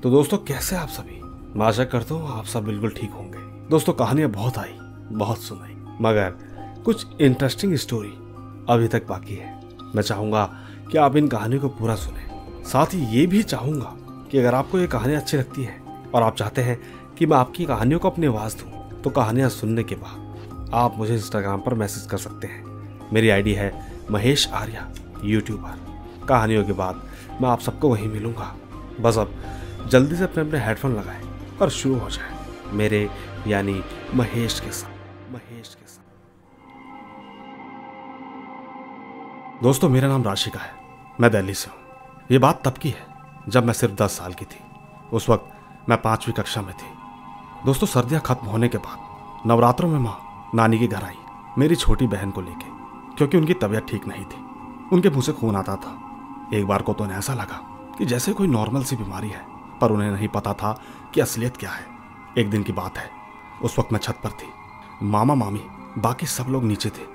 तो दोस्तों कैसे आप सभी? मैं आशा करता हूँ आप सब बिल्कुल ठीक होंगे। दोस्तों कहानियां बहुत आई, बहुत सुनाई, मगर कुछ इंटरेस्टिंग स्टोरी अभी तक बाकी है। मैं चाहूंगा कि आप इन कहानियों को पूरा सुने। साथ ही ये भी चाहूंगा कि अगर आपको ये कहानी अच्छी लगती है और आप चाहते हैं कि मैं आपकी कहानियों को अपनी आवाज़ दूँ, तो कहानियाँ सुनने के बाद आप मुझे इंस्टाग्राम पर मैसेज कर सकते हैं। मेरी आईडी है महेश आर्या यूट्यूबर। कहानियों के बाद मैं आप सबको वहीं मिलूंगा। बस अब जल्दी से अपने हेडफोन लगाएं और शुरू हो जाए मेरे यानी महेश के साथ। दोस्तों मेरा नाम राशिका है, मैं दिल्ली से हूँ। ये बात तब की है जब मैं सिर्फ 10 साल की थी। उस वक्त मैं 5वीं कक्षा में थी। दोस्तों सर्दियाँ खत्म होने के बाद नवरात्रों में माँ नानी के घर आई मेरी छोटी बहन को लेके, क्योंकि उनकी तबीयत ठीक नहीं थी। उनके मुंह से खून आता था। एक बार को तो उन्हें ऐसा लगा कि जैसे कोई नॉर्मल सी बीमारी है, पर उन्हें नहीं पता था कि असलियत क्या है। एक दिन की बात है, उस वक्त मैं छत पर थी। मामा मामी बाकी सब लोग नीचे थे।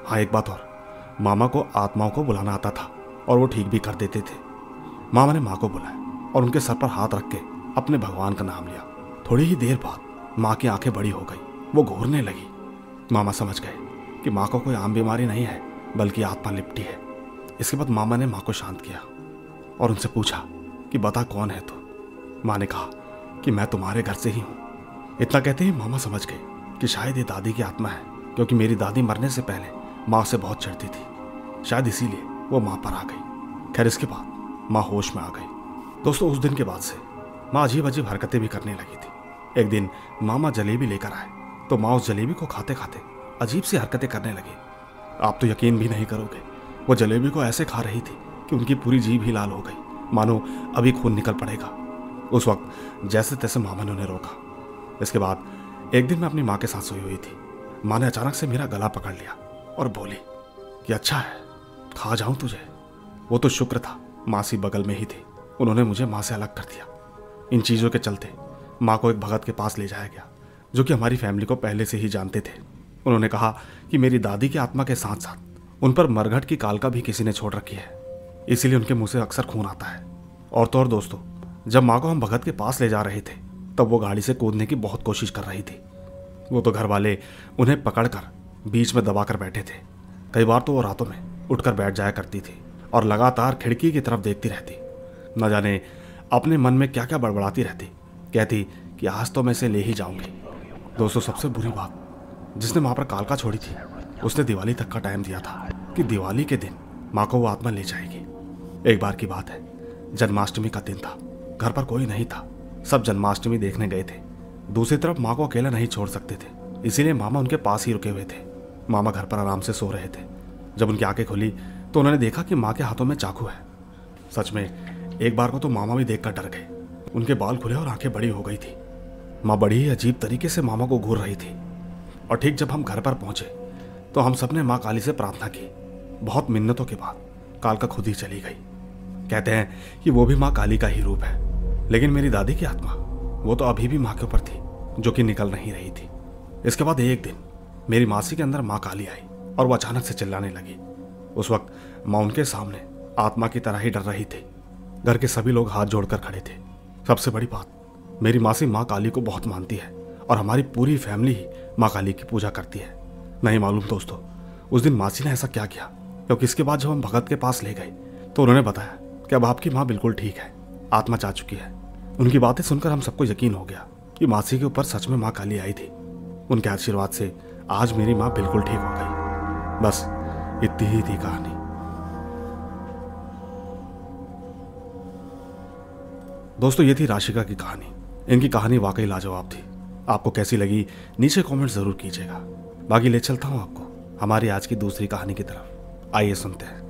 हाँ एक बात और, मामा को आत्माओं को बुलाना आता था और वो ठीक भी कर देते थे। मामा ने माँ को बुलाया और उनके सर पर हाथ रख के अपने भगवान का नाम लिया। थोड़ी ही देर बाद माँ की आंखें बड़ी हो गई, वो घूरने लगी। मामा समझ गए कि माँ को कोई आम बीमारी नहीं है, बल्कि आत्मा लिपटी है। इसके बाद मामा ने माँ को शांत किया और उनसे पूछा कि बता कौन है तू। माँ ने कहा कि मैं तुम्हारे घर से ही हूँ। इतना कहते ही मामा समझ गए कि शायद ये दादी की आत्मा है, क्योंकि मेरी दादी मरने से पहले माँ से बहुत चिढ़ती थी। शायद इसीलिए वो माँ पर आ गई। खैर इसके बाद माँ होश में आ गई। दोस्तों उस दिन के बाद से माँ अजीब अजीब हरकतें भी करने लगी थी। एक दिन मामा जलेबी लेकर आए तो माँ उस जलेबी को खाते खाते अजीब सी हरकतें करने लगी। आप तो यकीन भी नहीं करोगे, वो जलेबी को ऐसे खा रही थी कि उनकी पूरी जीभ ही लाल हो गई, मानो अभी खून निकल पड़ेगा। उस वक्त जैसे तैसे मामा ने उन्हें रोका। इसके बाद एक दिन मैं अपनी माँ के साथ सोई हुई थी। माँ ने अचानक से मेरा गला पकड़ लिया और बोली कि अच्छा है, खा जाऊं तुझे। वो तो शुक्र था मासी बगल में ही थी, उन्होंने मुझे माँ से अलग कर दिया। इन चीज़ों के चलते माँ को एक भगत के पास ले जाया गया, जो कि हमारी फैमिली को पहले से ही जानते थे। उन्होंने कहा कि मेरी दादी की आत्मा के साथ साथ उन पर मरघट की कालका भी किसी ने छोड़ रखी है, इसीलिए उनके मुंह से अक्सर खून आता है। और तो और दोस्तों, जब माँ को हम भगत के पास ले जा रहे थे तब वो गाड़ी से कूदने की बहुत कोशिश कर रही थी। वो तो घर वाले उन्हें पकड़कर बीच में दबा कर बैठे थे। कई बार तो वो रातों में उठकर बैठ जाया करती थी और लगातार खिड़की की तरफ देखती रहती। न जाने अपने मन में क्या क्या बड़बड़ाती रहती। कहती कि आज तो मैं इसे ले ही जाऊंगी। दोस्तों सबसे बुरी बात, जिसने माँ पर कालका छोड़ी थी उसने दिवाली तक का टाइम दिया था कि दिवाली के दिन माँ को वो आत्मा ले जाएगी। एक बार की बात है, जन्माष्टमी का दिन था। घर पर कोई नहीं था, सब जन्माष्टमी देखने गए थे। दूसरी तरफ माँ को अकेला नहीं छोड़ सकते थे, इसीलिए मामा उनके पास ही रुके हुए थे। मामा घर पर आराम से सो रहे थे। जब उनकी आंखें खुली तो उन्होंने देखा कि माँ के हाथों में चाकू है। सच में एक बार को तो मामा भी देखकर डर गए। उनके बाल खुले और आंखें बड़ी हो गई थी। माँ बड़ी ही अजीब तरीके से मामा को घूर रही थी। और ठीक जब हम घर पर पहुंचे तो हम सबने माँ काली से प्रार्थना की। बहुत मिन्नतों के बाद कालका खुद ही चली गई। कहते हैं कि वो भी माँ काली का ही रूप है, लेकिन मेरी दादी की आत्मा वो तो अभी भी माँ के ऊपर थी, जो कि निकल नहीं रही थी। इसके बाद एक दिन मेरी मासी के अंदर माँ काली आई और वो अचानक से चिल्लाने लगी। उस वक्त माँ उनके सामने आत्मा की तरह ही डर रही थी। घर के सभी लोग हाथ जोड़कर खड़े थे। सबसे बड़ी बात, मेरी मासी माँ काली को बहुत मानती है और हमारी पूरी फैमिली ही माँ काली की पूजा करती है। नहीं मालूम दोस्तों उस दिन मासी ने ऐसा क्या किया, क्योंकि इसके बाद जब हम भगत के पास ले गए तो उन्होंने बताया कि अब आपकी माँ बिल्कुल ठीक है, आत्मा जा चुकी है। उनकी बातें सुनकर हम सबको यकीन हो गया कि मासी के ऊपर सच में माँ काली आई थी। उनके आशीर्वाद से आज मेरी माँ बिल्कुल ठीक हो गई। बस इतनी ही थी कहानी। दोस्तों ये थी राशिका की कहानी। इनकी कहानी वाकई लाजवाब थी। आपको कैसी लगी नीचे कमेंट जरूर कीजिएगा। बाकी ले चलता हूं आपको हमारी आज की दूसरी कहानी की तरफ। आइए सुनते हैं।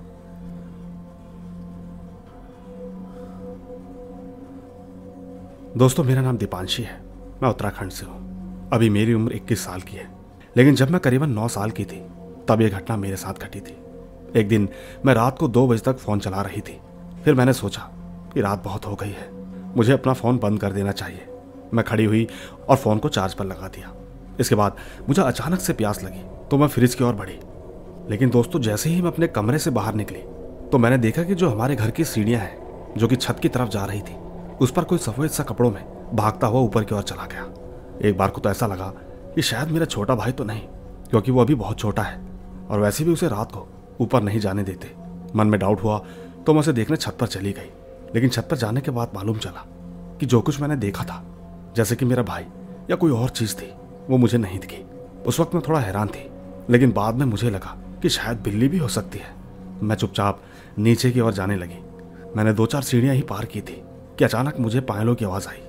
दोस्तों मेरा नाम दीपांशी है, मैं उत्तराखंड से हूं। अभी मेरी उम्र 21 साल की है, लेकिन जब मैं करीबन 9 साल की थी तब यह घटना मेरे साथ घटी थी। एक दिन मैं रात को 2 बजे तक फ़ोन चला रही थी। फिर मैंने सोचा कि रात बहुत हो गई है, मुझे अपना फ़ोन बंद कर देना चाहिए। मैं खड़ी हुई और फ़ोन को चार्ज पर लगा दिया। इसके बाद मुझे अचानक से प्यास लगी तो मैं फ्रिज की ओर बढ़ी। लेकिन दोस्तों जैसे ही मैं अपने कमरे से बाहर निकली तो मैंने देखा कि जो हमारे घर की सीढ़ियाँ हैं जो कि छत की तरफ जा रही थी, उस पर कोई सफेद सा कपड़ों में भागता हुआ ऊपर की ओर चला गया। एक बार को तो ऐसा लगा कि शायद मेरा छोटा भाई तो नहीं, क्योंकि वो अभी बहुत छोटा है और वैसे भी उसे रात को ऊपर नहीं जाने देते। मन में डाउट हुआ तो मैं उसे देखने छत पर चली गई, लेकिन छत पर जाने के बाद मालूम चला कि जो कुछ मैंने देखा था, जैसे कि मेरा भाई या कोई और चीज थी, वो मुझे नहीं दिखी। उस वक्त मैं थोड़ा हैरान थी, लेकिन बाद में मुझे लगा कि शायद बिल्ली भी हो सकती है। मैं चुपचाप नीचे की ओर जाने लगी। मैंने 2-4 सीढ़ियां ही पार की थी कि अचानक मुझे पायलों की आवाज आई।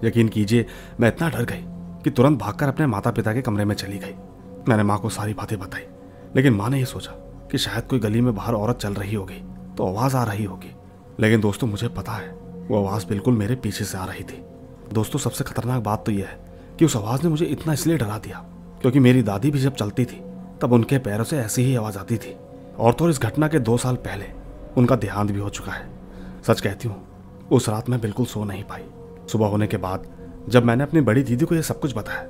यकीन कीजिए, मैं इतना डर गई कि तुरंत भागकर अपने माता पिता के कमरे में चली गई। मैंने माँ को सारी बातें बताई, लेकिन माँ ने यह सोचा कि शायद कोई गली में बाहर औरत चल रही होगी तो आवाज आ रही होगी। लेकिन दोस्तों, मुझे पता है वो आवाज बिल्कुल मेरे पीछे से आ रही थी। दोस्तों, सबसे खतरनाक बात तो यह है कि उस आवाज ने मुझे इतना इसलिए डरा दिया क्योंकि मेरी दादी भी जब चलती थी तब उनके पैरों से ऐसी ही आवाज आती थी। और तो इस घटना के 2 साल पहले उनका देहांत भी हो चुका है। सच कहती हूँ, उस रात मैं बिल्कुल सो नहीं पाई। सुबह होने के बाद जब मैंने अपनी बड़ी दीदी को यह सब कुछ बताया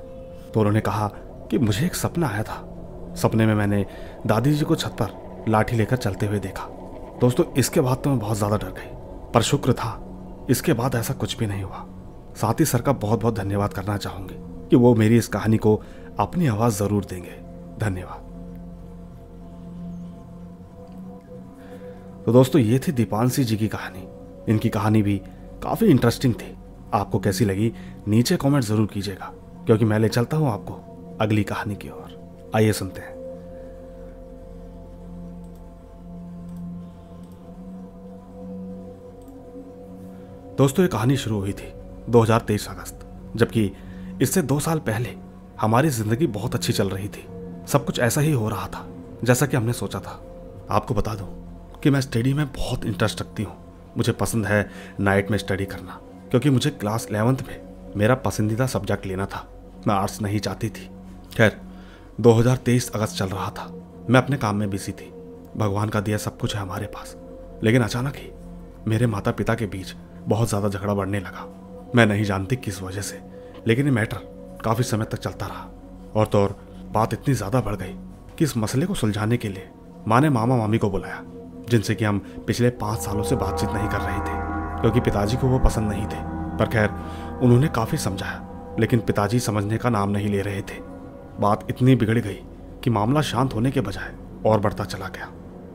तो उन्होंने कहा कि मुझे एक सपना आया था। सपने में मैंने दादी जी को छत पर लाठी लेकर चलते हुए देखा। दोस्तों, इसके बाद तो मैं बहुत ज्यादा डर गई, पर शुक्र था इसके बाद ऐसा कुछ भी नहीं हुआ। साथ ही सर का बहुत बहुत धन्यवाद करना चाहूंगी कि वो मेरी इस कहानी को अपनी आवाज जरूर देंगे। धन्यवाद। तो दोस्तों, ये थी दीपांशी जी की कहानी। इनकी कहानी भी काफी इंटरेस्टिंग थी। आपको कैसी लगी नीचे कमेंट जरूर कीजिएगा, क्योंकि मैं ले चलता हूं आपको अगली कहानी की ओर। आइए सुनते हैं। दोस्तों, ये कहानी शुरू हुई थी 2023 अगस्त, जबकि इससे 2 साल पहले हमारी जिंदगी बहुत अच्छी चल रही थी। सब कुछ ऐसा ही हो रहा था जैसा कि हमने सोचा था। आपको बता दूं कि मैं स्टडी में बहुत इंटरेस्ट रखती हूँ। मुझे पसंद है नाइट में स्टडी करना, क्योंकि मुझे क्लास 11th में मेरा पसंदीदा सब्जेक्ट लेना था। मैं आर्ट्स नहीं चाहती थी। खैर, 2023 अगस्त चल रहा था। मैं अपने काम में बिजी थी। भगवान का दिया सब कुछ है हमारे पास, लेकिन अचानक ही मेरे माता पिता के बीच बहुत ज़्यादा झगड़ा बढ़ने लगा। मैं नहीं जानती किस वजह से, लेकिन ये मैटर काफ़ी समय तक चलता रहा। और तो और बात इतनी ज़्यादा बढ़ गई कि इस मसले को सुलझाने के लिए माँ ने मामा मामी को बुलाया, जिनसे कि हम पिछले 5 सालों से बातचीत नहीं कर रहे थे, क्योंकि पिताजी को वो पसंद नहीं थे। पर खैर, उन्होंने काफ़ी समझाया, लेकिन पिताजी समझने का नाम नहीं ले रहे थे। बात इतनी बिगड़ गई कि मामला शांत होने के बजाय और बढ़ता चला गया।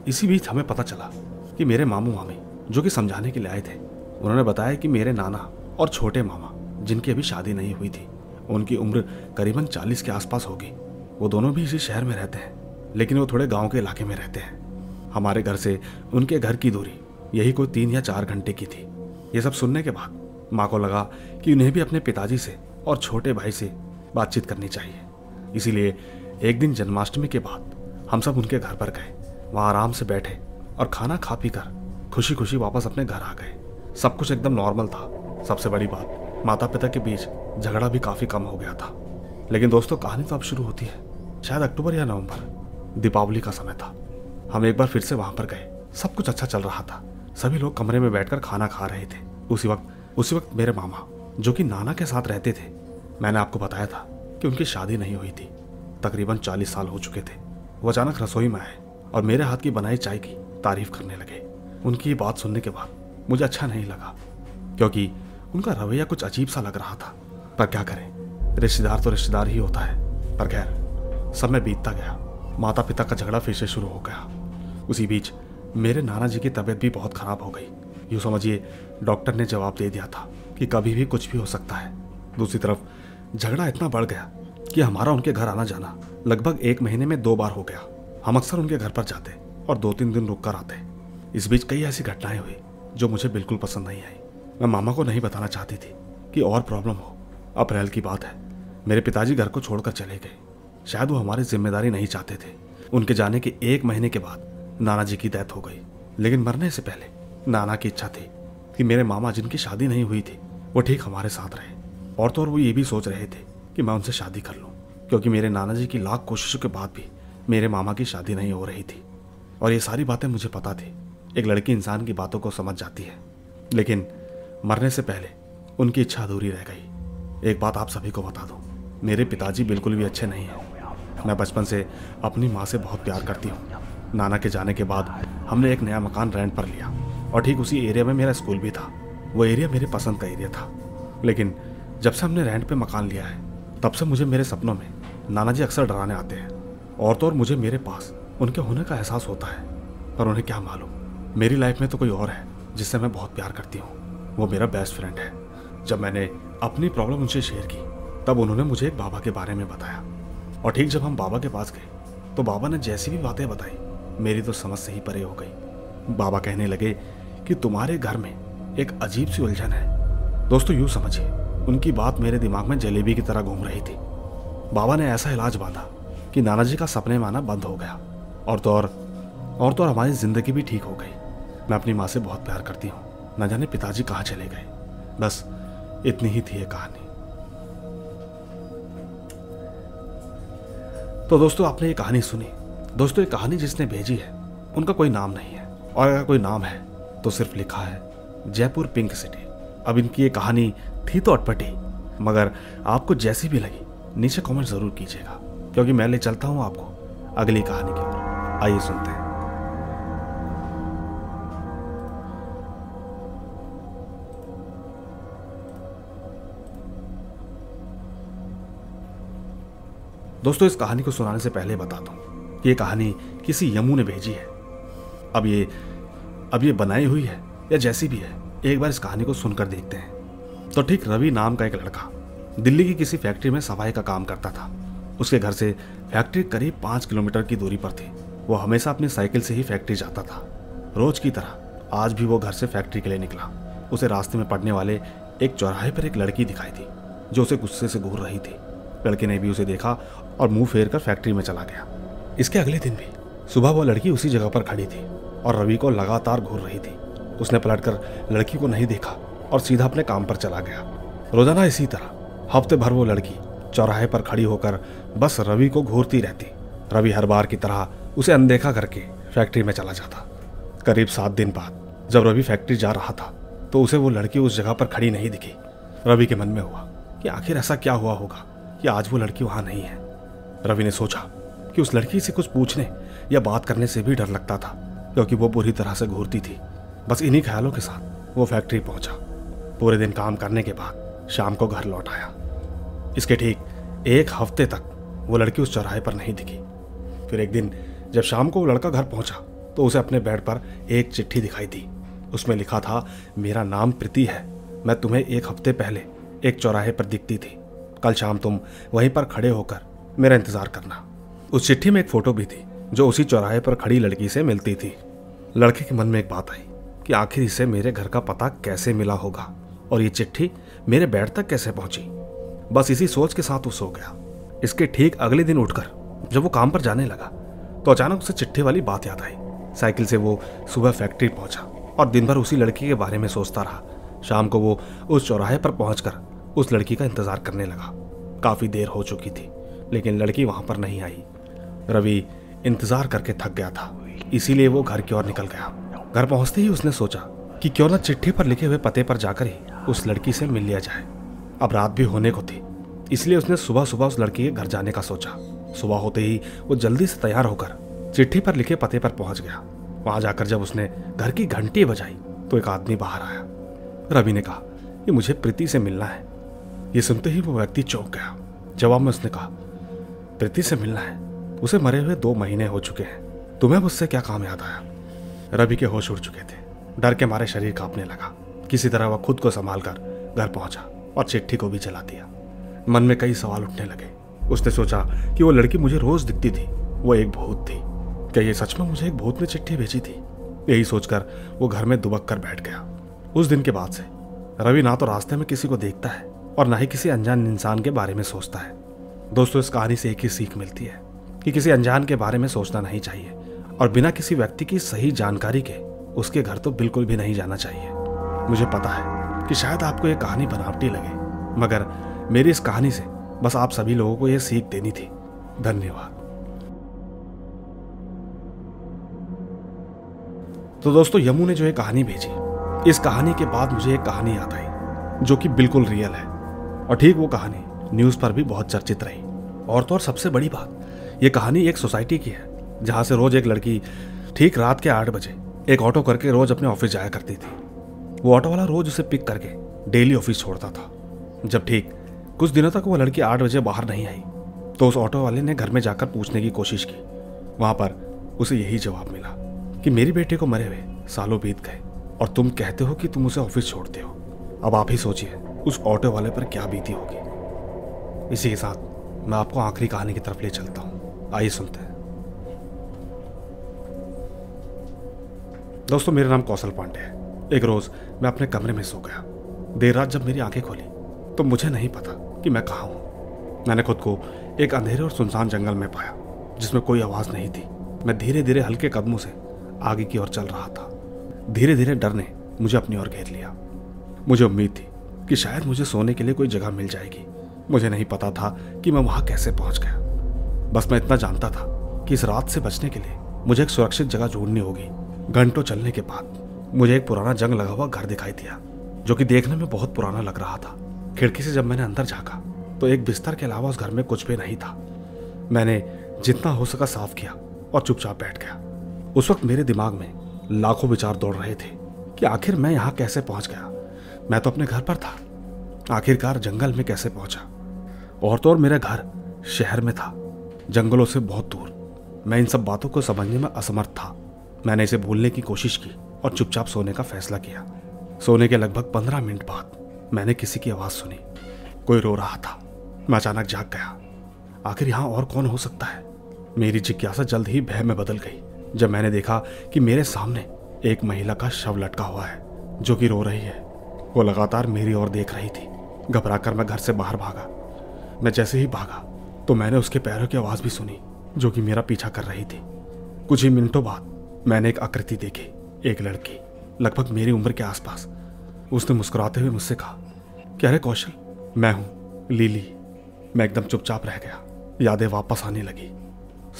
इसी बीच हमें पता चला कि मेरे मामू मामी, जो कि समझाने के लिए आए थे, उन्होंने बताया कि मेरे नाना और छोटे मामा, जिनकी अभी शादी नहीं हुई थी, उनकी उम्र करीबन 40 के आसपास होगी। वो दोनों भी इसी शहर में रहते हैं, लेकिन वो थोड़े गांव के इलाके में रहते हैं। हमारे घर से उनके घर की दूरी यही कोई 3 या 4 घंटे की थी। ये सब सुनने के बाद माँ को लगा कि उन्हें भी अपने पिताजी से और छोटे भाई से बातचीत करनी चाहिए। इसीलिए एक दिन जन्माष्टमी के बाद हम सब उनके घर पर गए। वहाँ आराम से बैठे और खाना खा पी कर खुशी खुशी वापस अपने घर आ गए। सब कुछ एकदम नॉर्मल था। सबसे बड़ी बात, माता पिता के बीच झगड़ा भी काफ़ी कम हो गया था। लेकिन दोस्तों, कहानी तो अब शुरू होती है। शायद अक्टूबर या नवंबर, दीपावली का समय था। हम एक बार फिर से वहाँ पर गए। सब कुछ अच्छा चल रहा था। सभी लोग कमरे में बैठकर खाना खा रहे थे। उसी वक्त मेरे मामा, जो कि नाना के साथ रहते थे, मैंने आपको बताया था कि उनकी शादी नहीं हुई थी। तकरीबन 40 साल हो चुके थे। वो अचानक रसोई में आए और मेरे हाथ की बनाई चाय की तारीफ करने लगे। उनकी ये बात सुनने के बाद मुझे अच्छा नहीं लगा, क्योंकि उनका रवैया कुछ अजीब सा लग रहा था। पर क्या करें, रिश्तेदार तो रिश्तेदार ही होता है। पर खैर, समय बीतता गया। माता पिता का झगड़ा फिर से शुरू हो गया। उसी बीच मेरे नाना जी की तबीयत भी बहुत खराब हो गई। यूँ समझिए, डॉक्टर ने जवाब दे दिया था कि कभी भी कुछ भी हो सकता है। दूसरी तरफ झगड़ा इतना बढ़ गया कि हमारा उनके घर आना जाना लगभग 1 महीने में 2 बार हो गया। हम अक्सर उनके घर पर जाते और 2-3 दिन रुक कर आते। इस बीच कई ऐसी घटनाएं हुई जो मुझे बिल्कुल पसंद नहीं आई। मैं मामा को नहीं बताना चाहती थी कि और प्रॉब्लम हो। अप्रैल की बात है, मेरे पिताजी घर को छोड़कर चले गए। शायद वो हमारी जिम्मेदारी नहीं चाहते थे। उनके जाने के 1 महीने के बाद नाना जी की डेथ हो गई। लेकिन मरने से पहले नाना की इच्छा थी कि मेरे मामा, जिनकी शादी नहीं हुई थी, वो ठीक हमारे साथ रहे। और तो और वो ये भी सोच रहे थे कि मैं उनसे शादी कर लूँ, क्योंकि मेरे नाना जी की लाख कोशिशों के बाद भी मेरे मामा की शादी नहीं हो रही थी। और ये सारी बातें मुझे पता थी। एक लड़की इंसान की बातों को समझ जाती है, लेकिन मरने से पहले उनकी इच्छा अधूरी रह गई। एक बात आप सभी को बता दूं, मेरे पिताजी बिल्कुल भी अच्छे नहीं हैं। मैं बचपन से अपनी माँ से बहुत प्यार करती हूँ। नाना के जाने के बाद हमने एक नया मकान रेंट पर लिया और ठीक उसी एरिया में मेरा स्कूल भी था। वो एरिया मेरे पसंद का एरिया था, लेकिन जब से हमने रेंट पे मकान लिया है तब से मुझे मेरे सपनों में नाना जी अक्सर डराने आते हैं। और तो और मुझे मेरे पास उनके होने का एहसास होता है, पर उन्हें क्या मालूम मेरी लाइफ में तो कोई और है जिससे मैं बहुत प्यार करती हूँ। वो मेरा बेस्ट फ्रेंड है। जब मैंने अपनी प्रॉब्लम उनसे शेयर की तब उन्होंने मुझे एक बाबा के बारे में बताया, और ठीक जब हम बाबा के पास गए तो बाबा ने जैसी भी बातें बताई मेरी तो समझ से ही परे हो गई। बाबा कहने लगे कि तुम्हारे घर में एक अजीब सी उलझन है। दोस्तों यूँ समझिए, उनकी बात मेरे दिमाग में जलेबी की तरह घूम रही थी। बाबा ने ऐसा इलाज बांधा कि नाना जी का सपने में आना बंद हो गया, और तो और हमारी जिंदगी भी ठीक हो गई। मैं अपनी माँ से बहुत प्यार करती हूँ, न जाने पिताजी कहाँ चले गए। बस इतनी ही थी ये कहानी। तो दोस्तों आपने ये कहानी सुनी। दोस्तों ये कहानी जिसने भेजी है उनका कोई नाम नहीं है, और अगर कोई नाम है तो सिर्फ लिखा है जयपुर पिंक सिटी। अब इनकी ये कहानी थी तो अटपटी, मगर आपको जैसी भी लगी नीचे कमेंट जरूर कीजिएगा, क्योंकि मैं ले चलता हूं आपको अगली कहानी की ओर। आइए सुनते हैं। दोस्तों इस कहानी को सुनाने से पहले बता दूं कि ये कहानी किसी यमू ने भेजी है। अब ये बनाई हुई है या जैसी भी है, एक बार इस कहानी को सुनकर देखते हैं। तो ठीक रवि नाम का एक लड़का दिल्ली की किसी फैक्ट्री में सफाई का काम करता था। उसके घर से फैक्ट्री करीब 5 किलोमीटर की दूरी पर थी। वो हमेशा अपनी साइकिल से ही फैक्ट्री जाता था। रोज की तरह आज भी वो घर से फैक्ट्री के लिए निकला। उसे रास्ते में पड़ने वाले एक चौराहे पर एक लड़की दिखाई दी जो उसे गुस्से से घूर रही थी। लड़के ने भी उसे देखा और मुंह फेर कर फैक्ट्री में चला गया। इसके अगले दिन भी सुबह वो लड़की उसी जगह पर खड़ी थी और रवि को लगातार घूर रही थी। उसने पलटकर लड़की को नहीं देखा और सीधा अपने काम पर चला गया। रोजाना इसी तरह हफ्ते भर वो लड़की चौराहे पर खड़ी होकर बस रवि को घूरती रहती। रवि हर बार की तरह उसे अनदेखा करके फैक्ट्री में चला जाता। करीब 7 दिन बाद जब रवि फैक्ट्री जा रहा था तो उसे वो लड़की उस जगह पर खड़ी नहीं दिखी। रवि के मन में हुआ कि आखिर ऐसा क्या हुआ होगा कि आज वो लड़की वहां नहीं है। रवि ने सोचा कि उस लड़की से कुछ पूछने या बात करने से भी डर लगता था, क्योंकि वो बुरी तरह से घूरती थी। बस इन्हीं ख्यालों के साथ वो फैक्ट्री पहुंचा। पूरे दिन काम करने के बाद शाम को घर लौट आया। इसके ठीक 1 हफ्ते तक वो लड़की उस चौराहे पर नहीं दिखी। फिर एक दिन जब शाम को वो लड़का घर पहुंचा तो उसे अपने बेड पर एक चिट्ठी दिखाई दी। उसमें लिखा था, मेरा नाम प्रीति है, मैं तुम्हें 1 हफ्ते पहले एक चौराहे पर दिखती थी। कल शाम तुम वहीं पर खड़े होकर मेरा इंतजार करना। उस चिट्ठी में एक फोटो भी थी जो उसी चौराहे पर खड़ी लड़की से मिलती थी। लड़के के मन में एक बात आई कि आखिर इसे मेरे घर का पता कैसे मिला होगा और ये चिट्ठी मेरे बेड तक कैसे पहुंची। बस इसी सोच के साथ वो सो गया। इसके ठीक अगले दिन उठकर जब वो काम पर जाने लगा तो अचानक उसे चिट्ठी वाली बात याद आई। साइकिल से वो सुबह फैक्ट्री पहुंचा और दिन भर उसी लड़की के बारे में सोचता रहा। शाम को वो उस चौराहे पर पहुंचकर उस लड़की का इंतजार करने लगा। काफी देर हो चुकी थी लेकिन लड़की वहां पर नहीं आई। रवि इंतजार करके थक गया था, इसीलिए वो घर की ओर निकल गया। घर पहुंचते ही उसने सोचा कि क्यों ना चिट्ठी पर लिखे हुए पते पर जाकर ही उस लड़की से मिल लिया जाए। अब रात भी होने को थी, इसलिए उसने सुबह सुबह उस लड़की के घर जाने का सोचा। सुबह होते ही वो जल्दी से तैयार होकर चिट्ठी पर लिखे पते पर पहुंच गया। वहां जाकर जब उसने घर की घंटी बजाई तो एक आदमी बाहर आया। रवि ने कहा कि मुझे प्रीति से मिलना है। ये सुनते ही वो व्यक्ति चौंक गया। जवाब में उसने कहा, प्रीति से मिलना है? उसे मरे हुए 2 महीने हो चुके हैं, तुम्हें मुझसे क्या काम याद आया? रवि के होश उड़ चुके थे। डर के मारे शरीर कांपने लगा। किसी तरह वह खुद को संभाल कर घर पहुंचा और चिट्ठी को भी जला दिया। मन में कई सवाल उठने लगे। उसने सोचा कि वो लड़की मुझे रोज दिखती थी, वो एक भूत थी। क्या ये सच में मुझे एक भूत ने चिट्ठी भेजी थी? यही सोचकर वो घर में दुबक कर बैठ गया। उस दिन के बाद से रवि ना तो रास्ते में किसी को देखता है और ना ही किसी अनजान इंसान के बारे में सोचता है। दोस्तों इस कहानी से एक ही सीख मिलती है कि किसी अनजान के बारे में सोचना नहीं चाहिए और बिना किसी व्यक्ति की सही जानकारी के उसके घर तो बिल्कुल भी नहीं जाना चाहिए। मुझे पता है कि शायद आपको ये कहानी बनावटी लगे, मगर मेरी इस कहानी से बस आप सभी लोगों को यह सीख देनी थी। धन्यवाद। तो दोस्तों यमू ने जो ये कहानी भेजी, इस कहानी के बाद मुझे एक कहानी याद आई जो कि बिल्कुल रियल है, और ठीक वो कहानी न्यूज पर भी बहुत चर्चित रही। और तो और सबसे बड़ी बात, ये कहानी एक सोसाइटी की है जहां से रोज एक लड़की ठीक रात के 8 बजे एक ऑटो करके रोज अपने ऑफिस जाया करती थी। वो ऑटो वाला रोज उसे पिक करके डेली ऑफिस छोड़ता था। जब ठीक कुछ दिनों तक वो लड़की 8 बजे बाहर नहीं आई तो उस ऑटो वाले ने घर में जाकर पूछने की कोशिश की। वहां पर उसे यही जवाब मिला कि मेरी बेटे को मरे हुए सालों बीत गए और तुम कहते हो कि तुम उसे ऑफिस छोड़ते हो। अब आप ही सोचिए उस ऑटो वाले पर क्या बीती होगी। इसी के साथ मैं आपको आखिरी कहानी की तरफ ले चलता हूं। आइए सुनते हैं। दोस्तों, मेरा नाम कौशल पांडे है। एक रोज मैं अपने कमरे में सो गया। देर रात जब मेरी आंखें खोली तो मुझे नहीं पता कि मैं कहाँ हूँ। मैंने खुद को एक अंधेरे और सुनसान जंगल में पाया जिसमें कोई आवाज नहीं थी। मैं धीरे धीरे हल्के कदमों से आगे की ओर चल रहा था। धीरे धीरे डर ने मुझे अपनी ओर घेर लिया। मुझे उम्मीद थी कि शायद मुझे सोने के लिए कोई जगह मिल जाएगी। मुझे नहीं पता था कि मैं वहां कैसे पहुंच गया। बस मैं इतना जानता था कि इस रात से बचने के लिए मुझे एक सुरक्षित जगह ढूंढनी होगी। घंटों चलने के बाद मुझे एक पुराना जंग लगा हुआ घर दिखाई दिया जो कि देखने में बहुत पुराना लग रहा था। खिड़की से जब मैंने अंदर झांका तो एक बिस्तर के अलावा उस घर में कुछ भी नहीं था। मैंने जितना हो सका साफ किया और चुपचाप बैठ गया। उस वक्त मेरे दिमाग में लाखों विचार दौड़ रहे थे कि आखिर मैं यहाँ कैसे पहुंच गया। मैं तो अपने घर पर था, आखिरकार जंगल में कैसे पहुंचा। और तो और मेरा घर शहर में था, जंगलों से बहुत दूर। मैं इन सब बातों को समझने में असमर्थ था। मैंने इसे भूलने की कोशिश की और चुपचाप सोने का फैसला किया। सोने के लगभग 15 मिनट बाद मैंने किसी की आवाज सुनी। कोई रो रहा था। मैं अचानक जाग गया। आखिर यहाँ और कौन हो सकता है? मेरी जिज्ञासा जल्द ही भय में बदल गई जब मैंने देखा कि मेरे सामने एक महिला का शव लटका हुआ है जो कि रो रही है। वो लगातार मेरी ओर देख रही थी। घबराकर मैं घर से बाहर भागा। मैं जैसे ही भागा तो मैंने उसके पैरों की आवाज भी सुनी जो कि मेरा पीछा कर रही थी। कुछ ही मिनटों बाद मैंने एक आकृति देखी, एक लड़की लगभग मेरी उम्र के आसपास। उसने मुस्कुराते हुए मुझसे कहा, क्या रे कौशल, मैं हूं लीली। मैं एकदम चुपचाप रह गया। यादें वापस आने लगी।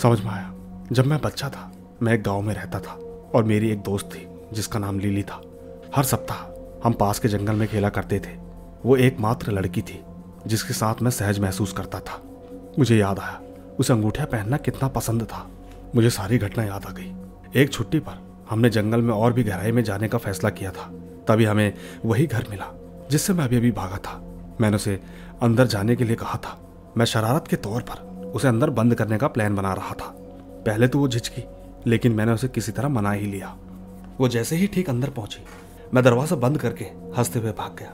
समझ में आया, जब मैं बच्चा था मैं एक गांव में रहता था और मेरी एक दोस्त थी जिसका नाम लीली था। हर सप्ताह हम पास के जंगल में खेला करते थे। वो एकमात्र लड़की थी जिसके साथ मैं सहज महसूस करता था। मुझे याद आया उसे अंगूठियां पहनना कितना पसंद था। मुझे सारी घटना याद आ गई। एक छुट्टी पर हमने जंगल में और भी गहराई में जाने का फैसला किया था। तभी हमें वही घर मिला जिससे मैं अभी भागा था। मैंने उसे अंदर जाने के लिए कहा था। मैं शरारत के तौर पर उसे अंदर बंद करने का प्लान बना रहा था। पहले तो वो झिझकी, लेकिन मैंने उसे किसी तरह मना ही लिया। वो जैसे ही ठीक अंदर पहुंची मैं दरवाजा बंद करके हंसते हुए भाग गया।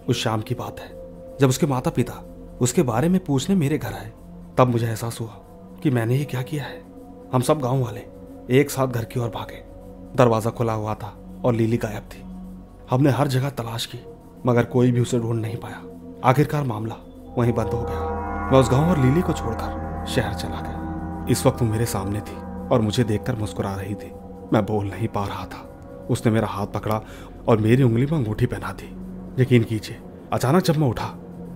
उस शाम की बात है जब उसके माता पिता उसके बारे में पूछने मेरे घर आए। तब मुझे एहसास हुआ कि मैंने ये क्या किया है। हम सब गांव वाले एक साथ घर की ओर भागे। दरवाजा खुला हुआ था और लीली गायब थी। हमने हर जगह तलाश की मगर कोई भी उसे ढूंढ नहीं पाया। आखिरकार मामला वहीं बंद हो गया। मैं उस गांव और लीली को छोड़कर शहर चला गया। इस वक्त वो मेरे सामने थी और मुझे देखकर मुस्कुरा रही थी। मैं बोल नहीं पा रहा था। उसने मेरा हाथ पकड़ा और मेरी उंगली में अंगूठी पहना दी। यकीन कीजिए, अचानक जब मैं उठा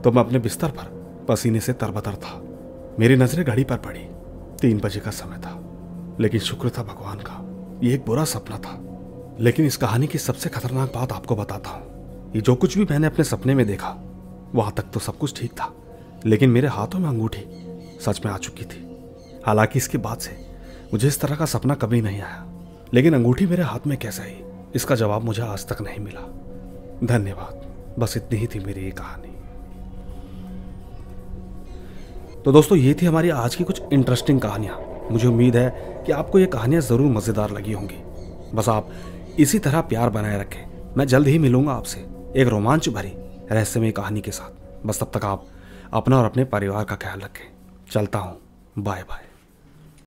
तो मैं अपने बिस्तर पर पसीने से तरबतर था। मेरी नजरें घड़ी पर पड़ी। 3 बजे का समय था। लेकिन शुक्र था भगवान का, ये एक बुरा सपना था। लेकिन इस कहानी की सबसे खतरनाक बात आपको बताता हूँ। ये जो कुछ भी मैंने अपने सपने में देखा वहां तक तो सब कुछ ठीक था, लेकिन मेरे हाथों में अंगूठी सच में आ चुकी थी। हालांकि इसके बाद से मुझे इस तरह का सपना कभी नहीं आया, लेकिन अंगूठी मेरे हाथ में कैसे आई इसका जवाब मुझे आज तक नहीं मिला। धन्यवाद। बस इतनी ही थी मेरी ये कहानी। तो दोस्तों, ये थी हमारी आज की कुछ इंटरेस्टिंग कहानियां। मुझे उम्मीद है कि आपको ये कहानियां जरूर मजेदार लगी होंगी। बस आप इसी तरह प्यार बनाए रखें। मैं जल्द ही मिलूंगा आपसे एक रोमांच भरी रहस्यमय कहानी के साथ। बस तब तक आप अपना और अपने परिवार का ख्याल रखें। चलता हूं। Bye bye.